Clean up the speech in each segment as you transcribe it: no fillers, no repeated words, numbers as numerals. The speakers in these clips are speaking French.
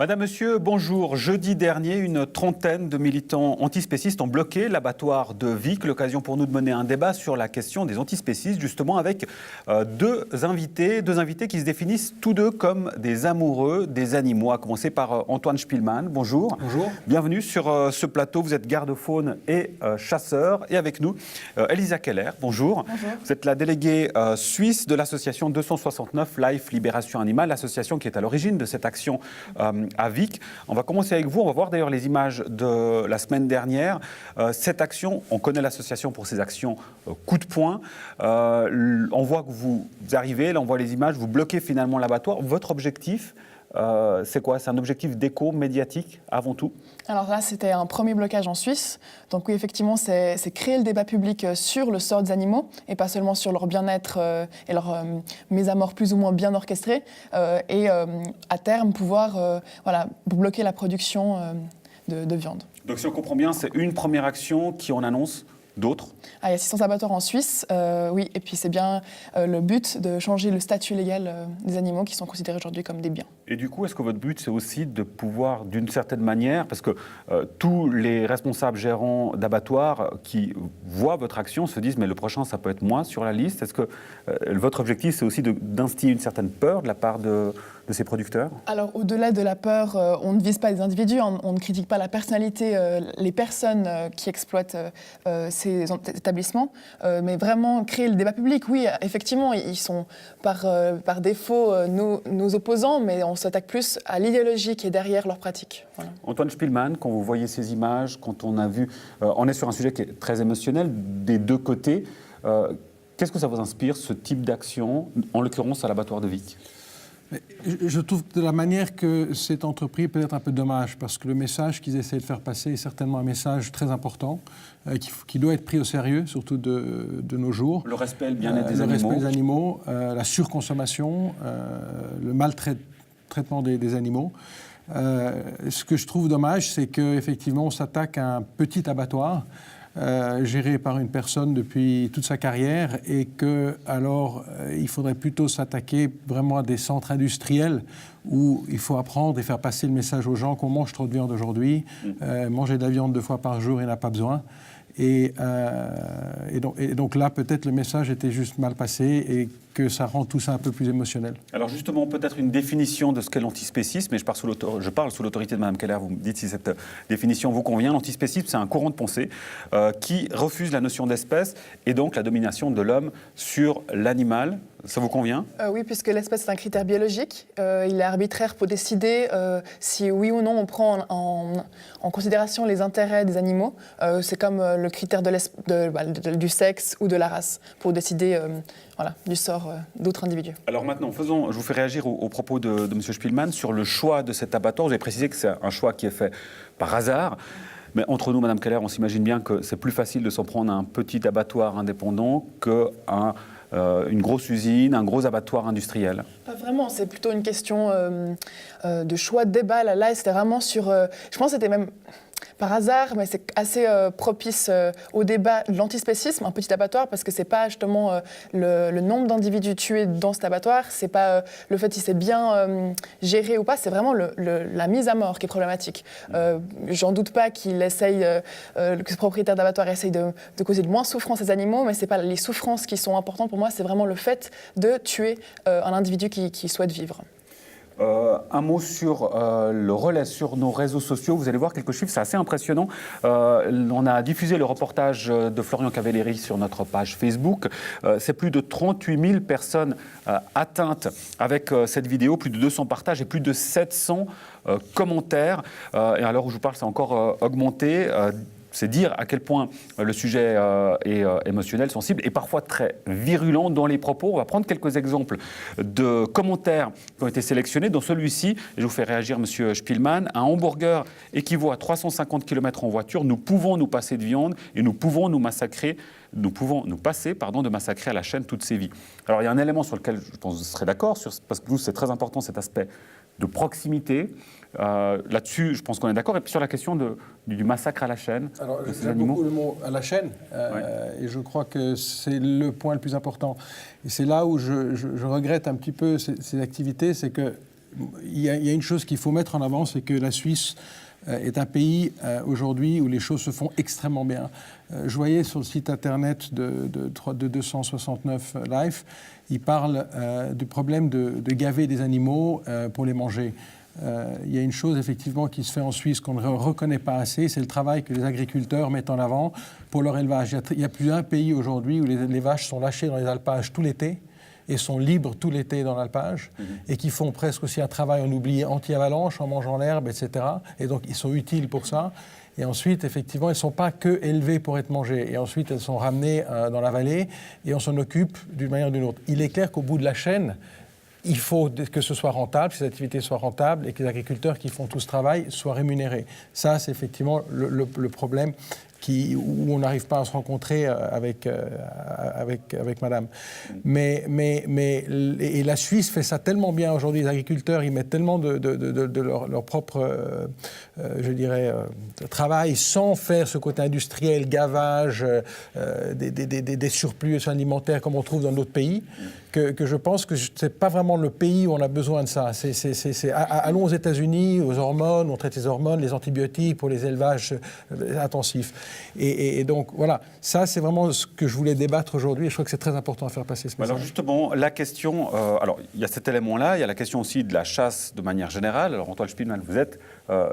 Madame, Monsieur, bonjour. Jeudi dernier, une trentaine de militants antispécistes ont bloqué l'abattoir de Vic. L'occasion pour nous de mener un débat sur la question des antispécistes, justement avec deux invités qui se définissent tous deux comme des amoureux des animaux. À commencer par Antoine Spielmann. Bonjour. Bonjour. Bienvenue sur ce plateau. Vous êtes garde-faune et chasseur. Et avec nous, Elisa Keller. Bonjour. Bonjour. Vous êtes la déléguée suisse de l'association 269 Life Libération Animale, l'association qui est à l'origine de cette action à Vic. On va commencer avec vous. On va voir d'ailleurs les images de la semaine dernière. Cette action, on connaît l'association pour ses actions coup de poing. On voit que vous arrivez, là on voit les images, vous bloquez finalement l'abattoir. Votre objectif, c'est quoi? C'est un objectif d'écho médiatique avant tout? Alors là, c'était un premier blocage en Suisse. Donc oui, effectivement, c'est créer le débat public sur le sort des animaux et pas seulement sur leur bien-être et leur mésamorphe plus ou moins bien orchestrée. Et à terme, pouvoir bloquer la production de viande. Donc si on comprend bien, c'est une première action qui en annonce d'autres? Il y a 600 abattoirs en Suisse, oui. Et puis c'est bien le but de changer le statut légal des animaux qui sont considérés aujourd'hui comme des biens. Et du coup, est-ce que votre but, c'est aussi de pouvoir, d'une certaine manière, parce que tous les responsables gérants d'abattoirs qui voient votre action se disent « mais le prochain, ça peut être moi sur la liste ». Est-ce que votre objectif, c'est aussi d'instiller une certaine peur de la part de ces producteurs? Alors, au-delà de la peur, on ne vise pas les individus, on ne critique pas la personnalité, les personnes qui exploitent ces établissements, mais vraiment créer le débat public. Oui, effectivement, ils sont par défaut nos opposants, mais on s'attaque plus à l'idéologie qui est derrière leur pratique. Voilà. Antoine Spielmann, quand vous voyez ces images, quand on a vu... on est sur un sujet qui est très émotionnel des deux côtés. Qu'est-ce que ça vous inspire, ce type d'action, en l'occurrence à l'abattoir de Vic? Je trouve que de la manière que c'est entrepris peut être un peu dommage, parce que le message qu'ils essaient de faire passer est certainement un message très important, qui doit être pris au sérieux, surtout de nos jours. Le respect et le bien-être des animaux. Le animaux. respect des animaux, la surconsommation, le maltraitement des animaux. Ce que je trouve dommage, c'est qu'effectivement, on s'attaque à un petit abattoir, géré par une personne depuis toute sa carrière, et il faudrait plutôt s'attaquer vraiment à des centres industriels où il faut apprendre et faire passer le message aux gens qu'on mange trop de viande aujourd'hui, manger de la viande 2 fois par jour, il n'y en a pas besoin. Et donc là, peut-être le message était juste mal passé et que ça rend tout ça un peu plus émotionnel. Alors justement, peut-être une définition de ce qu'est l'antispécisme, et je parle sous l'autorité de Mme Keller, vous me dites si cette définition vous convient. L'antispécisme, c'est un courant de pensée qui refuse la notion d'espèce et donc la domination de l'homme sur l'animal. Ça vous convient? Oui, puisque l'espèce est un critère biologique. Il est arbitraire pour décider si oui ou non on prend en considération les intérêts des animaux. C'est comme le critère du sexe ou de la race pour décider du sort d'autres individus. Alors maintenant, je vous fais réagir aux propos de M. Spielmann sur le choix de cet abattoir. Vous avez précisé que c'est un choix qui est fait par hasard. Mais entre nous, Mme Keller, on s'imagine bien que c'est plus facile de s'en prendre à un petit abattoir indépendant qu'à une grosse usine, un gros abattoir industriel. Pas vraiment, c'est plutôt une question de choix de débat. Là, c'était vraiment sur... je pense que c'était même par hasard, mais c'est assez propice au débat de l'antispécisme, un petit abattoir, parce que c'est pas justement le nombre d'individus tués dans cet abattoir, c'est pas le fait si c'est bien géré ou pas, c'est vraiment la mise à mort qui est problématique. J'en doute pas qu'il essaye, que ce propriétaire d'abattoir essaye de causer de moins souffrance aux animaux, mais c'est pas les souffrances qui sont importantes pour moi, c'est vraiment le fait de tuer un individu qui souhaite vivre. Un mot sur le relais sur nos réseaux sociaux. Vous allez voir quelques chiffres, c'est assez impressionnant. On a diffusé le reportage de Florian Cavelleri sur notre page Facebook. C'est plus de 38 000 personnes atteintes avec cette vidéo, plus de 200 partages et plus de 700 commentaires. Et à l'heure où je vous parle, c'est encore augmenté. C'est dire à quel point le sujet est émotionnel, sensible et parfois très virulent dans les propos. On va prendre quelques exemples de commentaires qui ont été sélectionnés. Dans celui-ci, je vous fais réagir M. Spielmann, un hamburger équivaut à 350 km en voiture. Nous pouvons nous passer de viande et nous pouvons nous passer de massacrer à la chaîne toutes ces vies. Alors il y a un élément sur lequel je pense que vous serez d'accord, parce que vous, c'est très important cet aspect de proximité. Là-dessus, je pense qu'on est d'accord. Et puis sur la question du massacre à la chaîne. Alors, j'aime beaucoup le mot à la chaîne, et je crois que c'est le point le plus important. Et c'est là où je regrette un petit peu ces activités, c'est que il y a une chose qu'il faut mettre en avant, c'est que la Suisse est un pays aujourd'hui où les choses se font extrêmement bien. Je voyais sur le site internet de 269 Life, il parle du problème de gaver des animaux pour les manger. Il y a une chose effectivement qui se fait en Suisse qu'on ne reconnaît pas assez, c'est le travail que les agriculteurs mettent en avant pour leur élevage. Il y a plus d'un pays aujourd'hui où les vaches sont lâchées dans les alpages tout l'été et sont libres tout l'été dans l'alpage, et qui font presque aussi un travail, on oublie, anti-avalanche, en mangeant l'herbe, etc. Et donc, ils sont utiles pour ça. Et ensuite, effectivement, elles ne sont pas que élevées pour être mangées. Et ensuite, elles sont ramenées dans la vallée, et on s'en occupe d'une manière ou d'une autre. Il est clair qu'au bout de la chaîne, il faut que ce soit rentable, que ces activités soient rentables, et que les agriculteurs qui font tout ce travail soient rémunérés. Ça, c'est effectivement le problème où on n'arrive pas à se rencontrer avec madame. Et la Suisse fait ça tellement bien aujourd'hui, les agriculteurs, ils mettent tellement de leur propre, je dirais, travail sans faire ce côté industriel, gavage, des surplus alimentaires comme on trouve dans d'autres pays, que je pense que ce n'est pas vraiment le pays où on a besoin de ça. Allons aux États-Unis, aux hormones, on traite les hormones, les antibiotiques pour les élevages intensifs. Et donc, voilà, ça, c'est vraiment ce que je voulais débattre aujourd'hui, et je crois que c'est très important à faire passer ce message. Alors justement, la question, alors il y a cet élément-là, il y a la question aussi de la chasse de manière générale. Alors Antoine Spielmann, vous êtes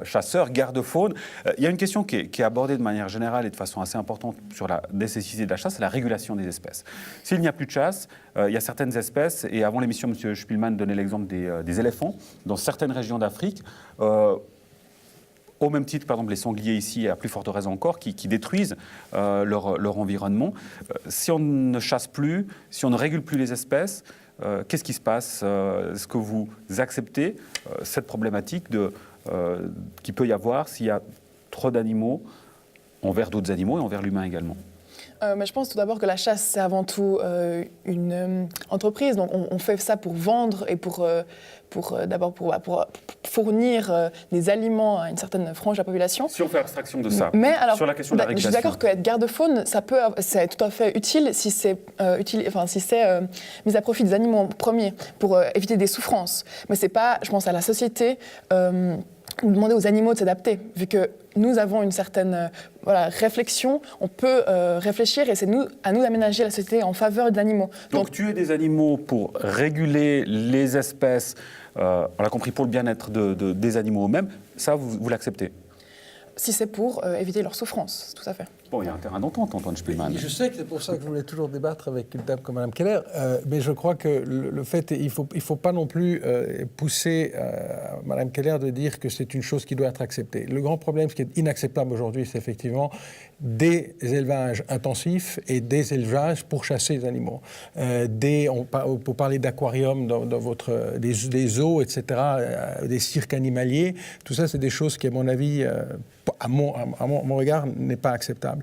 chasseur, garde-faune. Il y a une question qui est abordée de manière générale et de façon assez importante sur la nécessité de la chasse, c'est la régulation des espèces. S'il n'y a plus de chasse, il y a certaines espèces, et avant l'émission, M. Spielmann donnait l'exemple des éléphants, dans certaines régions d'Afrique, au même titre, par exemple, les sangliers ici, à plus forte raison encore, qui détruisent leur environnement. Si on ne chasse plus, si on ne régule plus les espèces, qu'est-ce qui se passe? Est-ce que vous acceptez cette problématique qu'il peut y avoir s'il y a trop d'animaux envers d'autres animaux et envers l'humain également? Mais je pense tout d'abord que la chasse, c'est avant tout une entreprise. Donc on fait ça pour vendre et pour fournir des aliments à une certaine frange de la population. Si on fait abstraction de ça, mais alors, sur la question de la régulation. Je suis d'accord qu'être garde-faune, c'est tout à fait utile si c'est mis à profit des animaux en premier pour éviter des souffrances. Mais c'est pas, je pense, à la société ou demander aux animaux de s'adapter, vu que nous avons une certaine réflexion, on peut réfléchir et c'est à nous d'aménager la société en faveur des animaux. Donc tuer des animaux pour réguler les espèces, on l'a compris, pour le bien-être des animaux eux-mêmes, ça vous l'acceptez? Si c'est pour éviter leur souffrance, tout à fait. Bon, il y a un terrain d'entente, Antoine Spielmann. Je sais que c'est pour ça que je voulais toujours débattre avec une dame comme Mme Keller, mais je crois que le fait, il faut pas non plus pousser Mme Keller de dire que c'est une chose qui doit être acceptée. Le grand problème, ce qui est inacceptable aujourd'hui, c'est effectivement des élevages intensifs et des élevages pour chasser les animaux. Pour parler d'aquarium dans des zoos, etc., des cirques animaliers, tout ça, c'est des choses qui, à mon avis, à mon regard, n'est pas acceptable.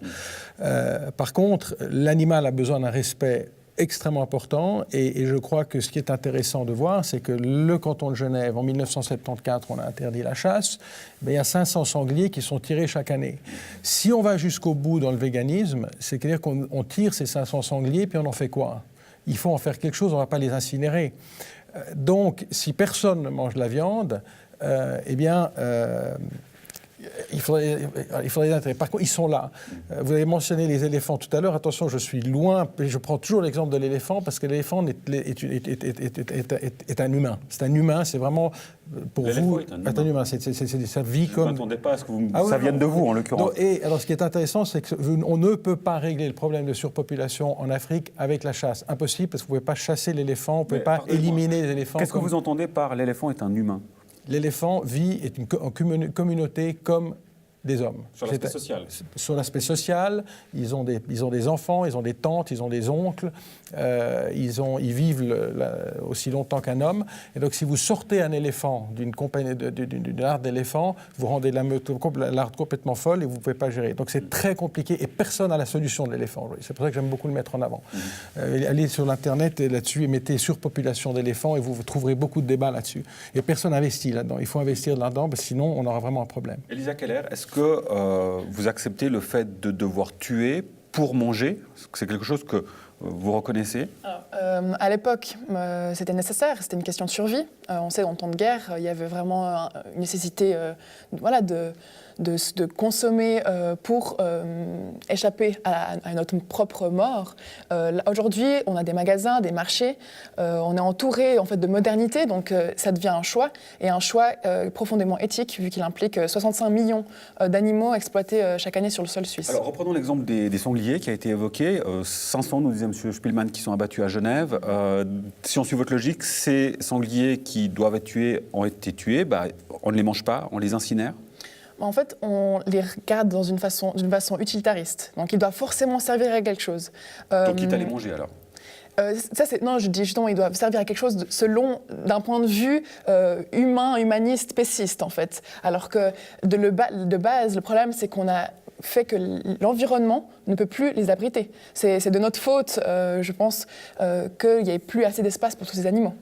Par contre, l'animal a besoin d'un respect extrêmement important et je crois que ce qui est intéressant de voir, c'est que le canton de Genève, en 1974, on a interdit la chasse, mais il y a 500 sangliers qui sont tirés chaque année. Si on va jusqu'au bout dans le véganisme, c'est-à-dire qu'on tire ces 500 sangliers, puis on en fait quoi? Il faut en faire quelque chose, on ne va pas les incinérer. Donc, si personne ne mange de la viande, il faudrait les intégrer. Par contre, ils sont là. Vous avez mentionné les éléphants tout à l'heure. Attention, je suis loin. Je prends toujours l'exemple de l'éléphant parce que l'éléphant est un humain. C'est un humain. C'est vraiment pour vous est un humain. Ça vit comme. Je ne m'attendais pas à ce que ça vienne de vous, en l'occurrence. Et alors, ce qui est intéressant, c'est qu'on ne peut pas régler le problème de surpopulation en Afrique avec la chasse. Impossible, parce que vous ne pouvez pas chasser l'éléphant, vous ne pouvez pas éliminer les éléphants. Qu'est-ce que vous entendez par l'éléphant est un humain? L'éléphant vit en communauté comme des hommes. Sur l'aspect social. Sur l'aspect social, ils ont des enfants, ils ont des tantes, ils ont des oncles, ils vivent aussi longtemps qu'un homme. Et donc, si vous sortez un éléphant d'une larde d'éléphants, vous rendez la larde complètement folle et vous ne pouvez pas gérer. Donc, c'est très compliqué et personne n'a la solution de l'éléphant. C'est pour ça que j'aime beaucoup le mettre en avant. Allez sur l'Internet là-dessus et mettez surpopulation d'éléphants et vous trouverez beaucoup de débats là-dessus. Et personne n'investit là-dedans. Il faut investir là-dedans, parce que sinon, on aura vraiment un problème. Elisa Keller, est-ce que vous acceptez le fait de devoir tuer pour manger? C'est quelque chose que vous reconnaissez? À l'époque, c'était nécessaire, c'était une question de survie. On sait, en temps de guerre, il y avait vraiment une nécessité de consommer pour échapper à notre propre mort. Aujourd'hui, on a des magasins, des marchés, on est entouré en fait, de modernité, donc ça devient un choix, et un choix profondément éthique, vu qu'il implique 65 millions d'animaux exploités chaque année sur le sol suisse. Alors reprenons l'exemple des sangliers qui a été évoqué. 500, nous disait M. Spielmann, qui sont abattus à Genève. Si on suit votre logique, ces sangliers qui doivent être tués ont été tués, on ne les mange pas, on les incinère? En fait, on les regarde d'une façon utilitariste. Donc, ils doivent forcément servir à quelque chose. Donc, quitte à les manger, alors? Non, je dis justement, ils doivent servir à quelque chose selon, d'un point de vue humain, humaniste, spéciste, en fait. Alors que de base, le problème, c'est qu'on a fait que l'environnement ne peut plus les abriter. C'est de notre faute, je pense, qu'il n'y ait plus assez d'espace pour tous ces animaux.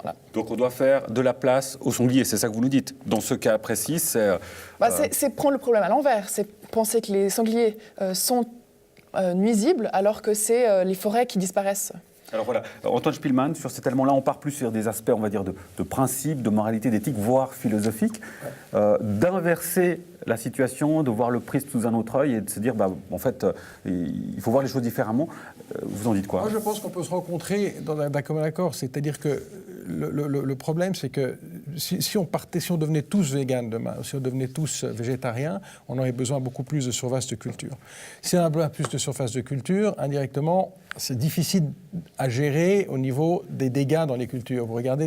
Voilà. Donc on doit faire de la place aux sangliers, c'est ça que vous nous dites. Dans ce cas précis, c'est... C'est prendre le problème à l'envers, c'est penser que les sangliers sont nuisibles alors que c'est les forêts qui disparaissent. Alors voilà, Antoine Spielmann, sur cet élément-là, on part plus sur des aspects, on va dire, de principe, de moralité, d'éthique, voire philosophique, d'inverser la situation, de voir le prisme sous un autre œil et de se dire, en fait, il faut voir les choses différemment. Vous en dites quoi? Moi, je pense qu'on peut se rencontrer d'un commun accord. C'est-à-dire que le problème, c'est que si on devenait tous véganes demain, si on devenait tous végétariens, on aurait besoin beaucoup plus de surface de culture. Si on a plus de surface de culture, indirectement, c'est difficile à gérer au niveau des dégâts dans les cultures. Vous regardez,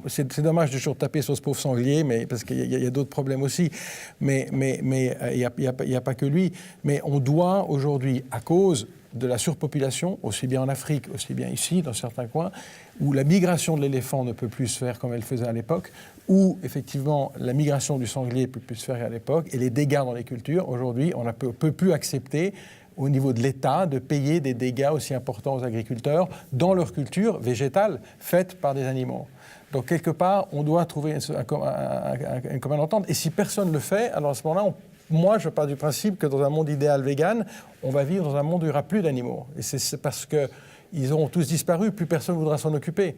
c'est dommage de toujours taper sur ce pauvre sanglier, mais, parce qu'il y a d'autres problèmes aussi. Mais il n'y a pas que lui. Mais on doit aujourd'hui, à cause de la surpopulation, aussi bien en Afrique, aussi bien ici, dans certains coins, où la migration de l'éléphant ne peut plus se faire comme elle faisait à l'époque, où effectivement la migration du sanglier ne peut plus se faire à l'époque, et les dégâts dans les cultures, aujourd'hui, on ne peut plus accepter au niveau de l'État de payer des dégâts aussi importants aux agriculteurs dans leur culture végétale faite par des animaux. Donc quelque part, on doit trouver une commune entente, et si personne ne le fait, alors à ce moment-là, moi, je pars du principe que dans un monde idéal vegan, on va vivre dans un monde où il n'y aura plus d'animaux. Et c'est parce qu'ils auront tous disparu, plus personne ne voudra s'en occuper.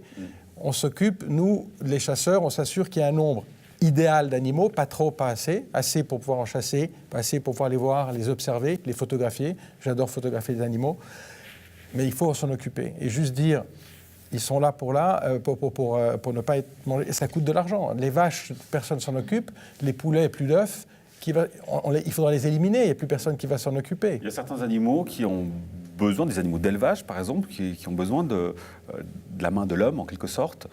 On s'occupe, nous, les chasseurs, on s'assure qu'il y a un nombre idéal d'animaux, pas trop, pas assez, assez pour pouvoir en chasser, pas assez pour pouvoir les voir, les observer, les photographier. J'adore photographier les animaux, mais il faut s'en occuper. Et juste dire, ils sont là pour ne pas être mangés, ça coûte de l'argent. Les vaches, personne ne s'en occupe, les poulets, plus d'œufs. Il faudra les éliminer, il n'y a plus personne qui va s'en occuper. Il y a certains animaux qui ont besoin, des animaux d'élevage par exemple, qui ont besoin de la main de l'homme en quelque sorte,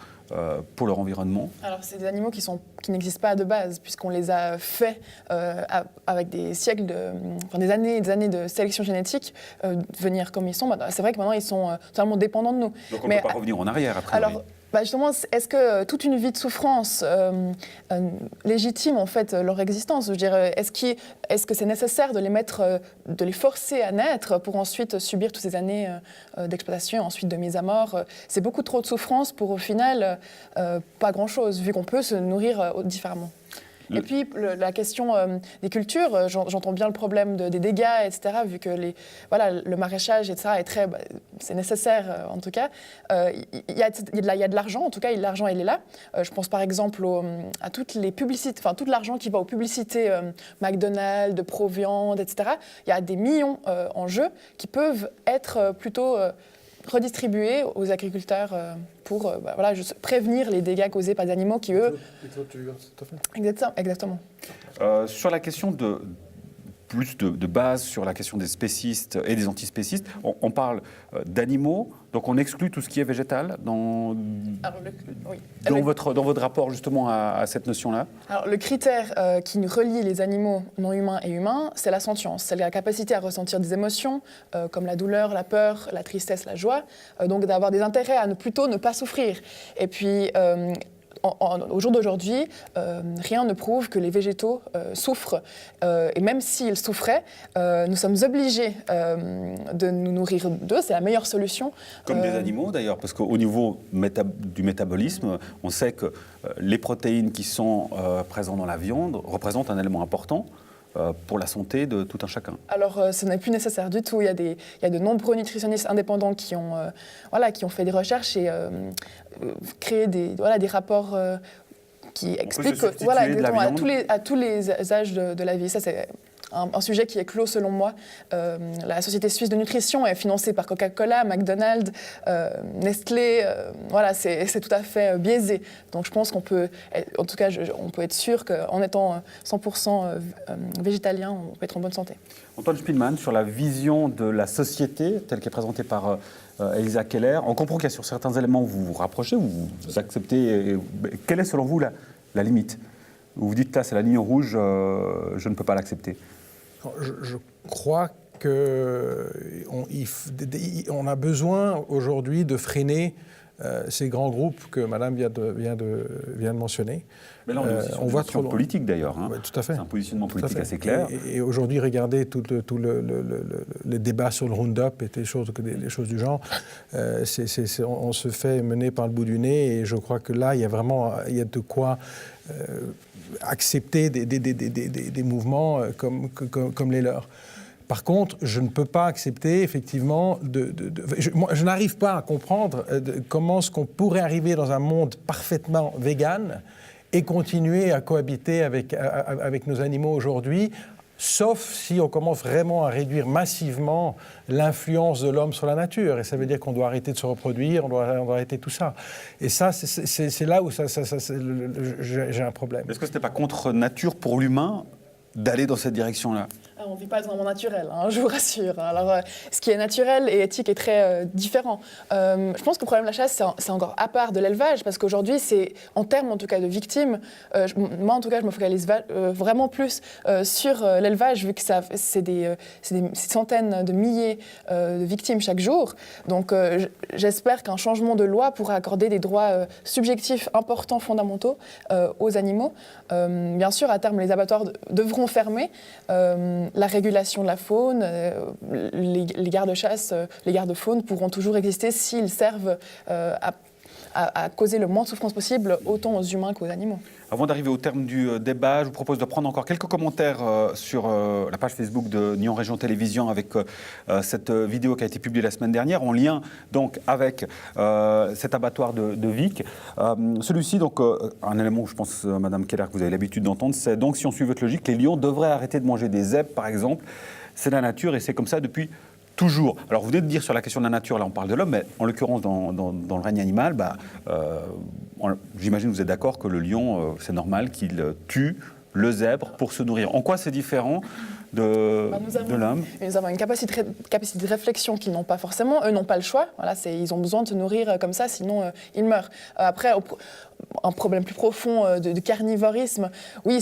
pour leur environnement. Alors c'est des animaux qui n'existent pas de base, puisqu'on les a faits avec des siècles, des années et des années de sélection génétique, venir comme ils sont. C'est vrai que maintenant ils sont totalement dépendants de nous. Donc on ne peut pas revenir en arrière après. Alors, justement, est-ce que toute une vie de souffrance légitime en fait leur existence? Je veux dire, est-ce que c'est nécessaire de les forcer à naître pour ensuite subir toutes ces années d'exploitation, ensuite de mise à mort? C'est beaucoup trop de souffrance pour au final pas grand-chose, vu qu'on peut se nourrir différemment. Et puis, la question des cultures, j'entends bien le problème des dégâts, etc., vu que le maraîchage, etc., c'est nécessaire, en tout cas. Il y a de l'argent, en tout cas, l'argent, il est là. Je pense par exemple à toutes les publicités, enfin, tout l'argent qui va aux publicités McDonald's, de Proviand, etc. Il y a des millions en jeu qui peuvent être plutôt redistribués aux agriculteurs pour prévenir les dégâts causés par des animaux qui, eux... Exactement. Sur la question plus de base, sur la question des spécistes et des antispécistes, on parle d'animaux, donc on exclut tout ce qui est végétal dans votre rapport justement à cette notion-là. Alors le critère qui nous relie les animaux non humains et humains, c'est la sentience, c'est la capacité à ressentir des émotions comme la douleur, la peur, la tristesse, la joie, donc d'avoir des intérêts à plutôt ne pas souffrir. Et puis au jour d'aujourd'hui, rien ne prouve que les végétaux souffrent. Et même s'ils souffraient, nous sommes obligés de nous nourrir d'eux. C'est la meilleure solution. Comme des animaux d'ailleurs, parce qu'au niveau du métabolisme, on sait que les protéines qui sont présentes dans la viande représentent un élément important. pour la santé de tout un chacun. Alors, ce n'est plus nécessaire du tout. Il y a de nombreux nutritionnistes indépendants qui ont fait des recherches et créé des rapports qui expliquent à tous les âges de la vie. Ça, c'est un sujet qui est clos selon moi. La Société suisse de nutrition est financée par Coca-Cola, McDonald's, Nestlé. C'est tout à fait biaisé. Donc je pense qu'on peut, en tout cas, on peut être sûr qu'en étant 100% végétalien, on peut être en bonne santé. Antoine Spielmann, sur la vision de la société telle qu'est présentée par Elisa Keller, on comprend qu'il y a sur certains éléments vous vous rapprochez, vous acceptez. Quelle est selon vous la limite ? Vous vous dites là, c'est la ligne rouge, je ne peux pas l'accepter. Je crois qu'on a besoin aujourd'hui de freiner ces grands groupes que Madame vient de mentionner. Mais là, on voit trop politique d'ailleurs. Hein. Ouais, tout à fait. C'est un positionnement politique assez clair. Et aujourd'hui, regardez tout le débat sur le Roundup et des choses du genre. On se fait mener par le bout du nez et je crois que là, il y a de quoi accepter des mouvements comme les leurs. Par contre, je ne peux pas accepter, effectivement, je n'arrive pas à comprendre comment est-ce qu'on pourrait arriver dans un monde parfaitement vegan et continuer à cohabiter avec nos animaux aujourd'hui, sauf si on commence vraiment à réduire massivement l'influence de l'homme sur la nature. Et ça veut dire qu'on doit arrêter de se reproduire, on doit arrêter tout ça. Et ça, c'est là où j'ai un problème. Est-ce que ce n'est pas contre nature pour l'humain d'aller dans cette direction-là ? On ne vit pas vraiment naturel, hein, je vous rassure. Alors, ce qui est naturel et éthique est très différent. Je pense que le problème de la chasse, c'est encore à part de l'élevage, parce qu'aujourd'hui, c'est en termes, en tout cas, de victimes. Moi, en tout cas, je me focalise vraiment plus sur l'élevage, vu que c'est des centaines de milliers de victimes chaque jour. Donc, j'espère qu'un changement de loi pourra accorder des droits subjectifs importants, fondamentaux aux animaux. Bien sûr, à terme, les abattoirs devront fermer. La régulation de la faune, les gardes-chasse, les gardes-faune pourront toujours exister s'ils servent à causer le moins de souffrance possible, autant aux humains qu'aux animaux. Avant d'arriver au terme du débat, je vous propose de prendre encore quelques commentaires sur la page Facebook de Nyon Région Télévision avec cette vidéo qui a été publiée la semaine dernière, en lien donc avec cet abattoir de Vic. Celui-ci, donc, un élément où je pense, Madame Keller, que vous avez l'habitude d'entendre, c'est donc, si on suit votre logique, les lions devraient arrêter de manger des zèbres, par exemple. C'est la nature et c'est comme ça depuis toujours. Alors, vous venez de dire sur la question de la nature, là on parle de l'homme, mais en l'occurrence dans le règne animal, j'imagine que vous êtes d'accord que le lion, c'est normal qu'il tue le zèbre pour se nourrir. En quoi c'est différent de l'homme ? Nous avons une capacité de réflexion qu'ils n'ont pas forcément. Eux n'ont pas le choix. Voilà, ils ont besoin de se nourrir comme ça, sinon ils meurent. Après, un problème plus profond de carnivorisme, oui,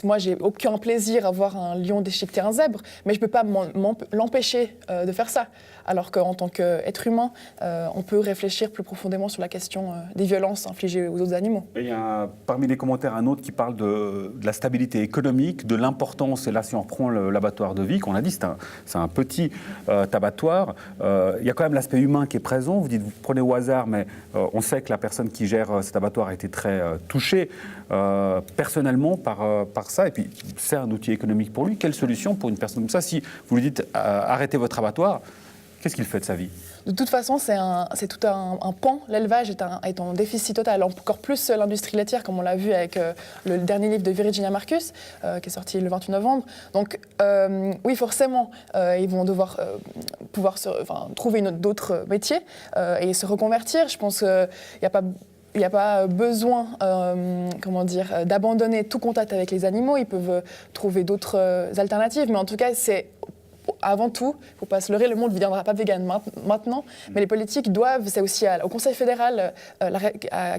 moi j'ai aucun plaisir à voir un lion déchiqueter un zèbre, mais je ne peux pas l'empêcher de faire ça. Alors qu'en tant qu'être humain, on peut réfléchir plus profondément sur la question des violences infligées aux autres animaux. Et il y a parmi les commentaires un autre qui parle de la stabilité économique, de l'importance, et là si on reprend l'abattoir de Vic, on l'a dit, c'est un petit abattoir. Il y a quand même l'aspect humain qui est présent. Vous dites, vous prenez au hasard, mais on sait que la personne qui gère cet abattoir a été très touchée personnellement par ça. Et puis, c'est un outil économique pour lui. Quelle solution pour une personne comme ça ? Si vous lui dites, arrêtez votre abattoir, qu'est-ce qu'il fait de sa vie ? De toute façon, c'est tout un pan. L'élevage est en déficit total. Encore plus l'industrie laitière, comme on l'a vu avec le dernier livre de Virginia Marcus, qui est sorti le 28 novembre. Donc, oui, forcément, ils vont devoir pouvoir trouver d'autres métiers et se reconvertir. Je pense qu'il n'y a pas besoin d'abandonner tout contact avec les animaux. Ils peuvent trouver d'autres alternatives. Mais en tout cas, avant tout, il ne faut pas se leurrer, le monde ne deviendra pas vegan maintenant, mais les politiques doivent, c'est aussi au Conseil fédéral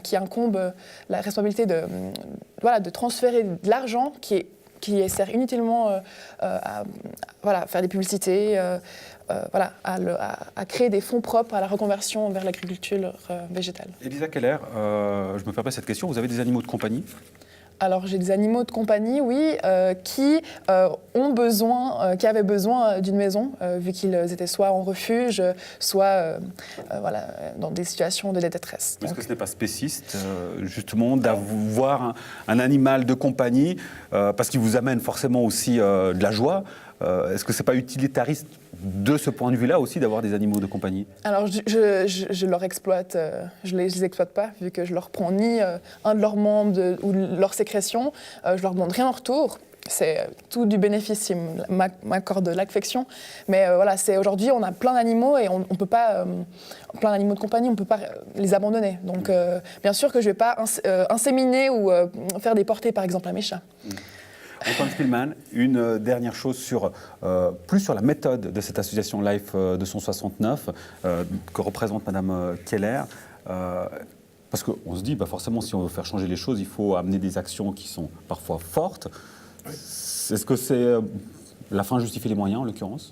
qui incombe la responsabilité de transférer de l'argent qui sert inutilement à faire des publicités, à créer des fonds propres à la reconversion vers l'agriculture végétale. Elisa Keller, je me permets cette question, vous avez des animaux de compagnie ? Alors j'ai des animaux de compagnie, oui, qui avaient besoin d'une maison, vu qu'ils étaient soit en refuge, soit voilà, dans des situations de détresse. Est-ce que ce n'est pas spéciste, justement, d'avoir un animal de compagnie, parce qu'il vous amène forcément aussi de la joie? Est-ce que ce n'est pas utilitariste de ce point de vue-là aussi d'avoir des animaux de compagnie? Alors je leur exploite, je les exploite pas, vu que je leur prends ni un de leurs membres ou leur sécrétion, je leur demande rien en retour. C'est tout du bénéfice, ils m'accordent l'affection. Mais voilà, aujourd'hui, on a plein d'animaux et on peut pas, plein d'animaux de compagnie, on ne peut pas les abandonner. Donc bien sûr que je ne vais pas inséminer ou faire des portées, par exemple, à mes chats. Antoine Spielmann, une dernière chose plus sur la méthode de cette association Life 269 que représente Madame Keller. Parce qu'on se dit, forcément, si on veut faire changer les choses, il faut amener des actions qui sont parfois fortes. Oui. Est-ce que c'est la fin justifie les moyens, en l'occurrence?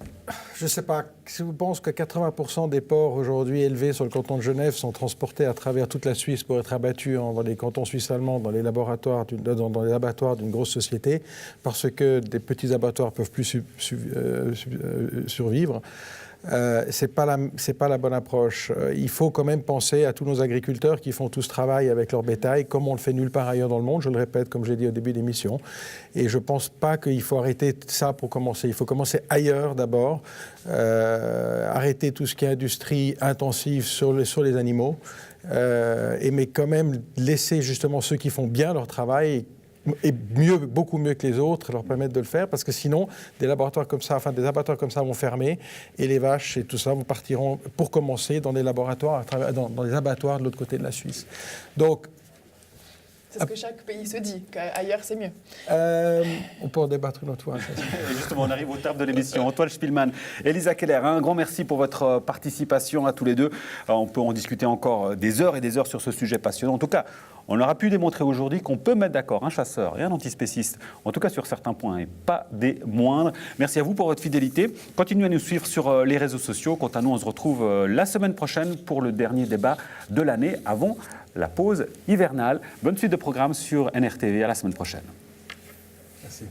Je ne sais pas. Si vous pensez que 80% des porcs aujourd'hui élevés sur le canton de Genève sont transportés à travers toute la Suisse pour être abattus dans les cantons suisses allemands, dans les laboratoires, dans les abattoirs d'une grosse société, parce que des petits abattoirs ne peuvent plus survivre, c'est pas la bonne approche. Il faut quand même penser à tous nos agriculteurs qui font tout ce travail avec leur bétail, comme on le fait nulle part ailleurs dans le monde, je le répète, comme j'ai dit au début de l'émission. Et je ne pense pas qu'il faut arrêter ça pour commencer. Il faut commencer ailleurs d'abord, arrêter tout ce qui est industrie intensive sur les animaux, mais quand même laisser justement ceux qui font bien leur travail et beaucoup mieux que les autres, leur permettre de le faire, parce que sinon, des abattoirs comme ça vont fermer, et les vaches et tout ça partiront, pour commencer, dans des laboratoires, dans les abattoirs de l'autre côté de la Suisse. Donc, c'est ce que chaque pays se dit, qu'ailleurs c'est mieux. On peut en débattre une autre fois. Justement, on arrive au terme de l'émission. Antoine Spielmann, Elisa Keller, un grand merci pour votre participation à tous les deux. On peut en discuter encore des heures et des heures sur ce sujet passionnant. En tout cas, on aura pu démontrer aujourd'hui qu'on peut mettre d'accord un chasseur et un antispéciste, en tout cas sur certains points, et pas des moindres. Merci à vous pour votre fidélité. Continuez à nous suivre sur les réseaux sociaux. Quant à nous, on se retrouve la semaine prochaine pour le dernier débat de l'année avant la pause hivernale. Bonne suite de programme sur NRTV. À la semaine prochaine. Merci.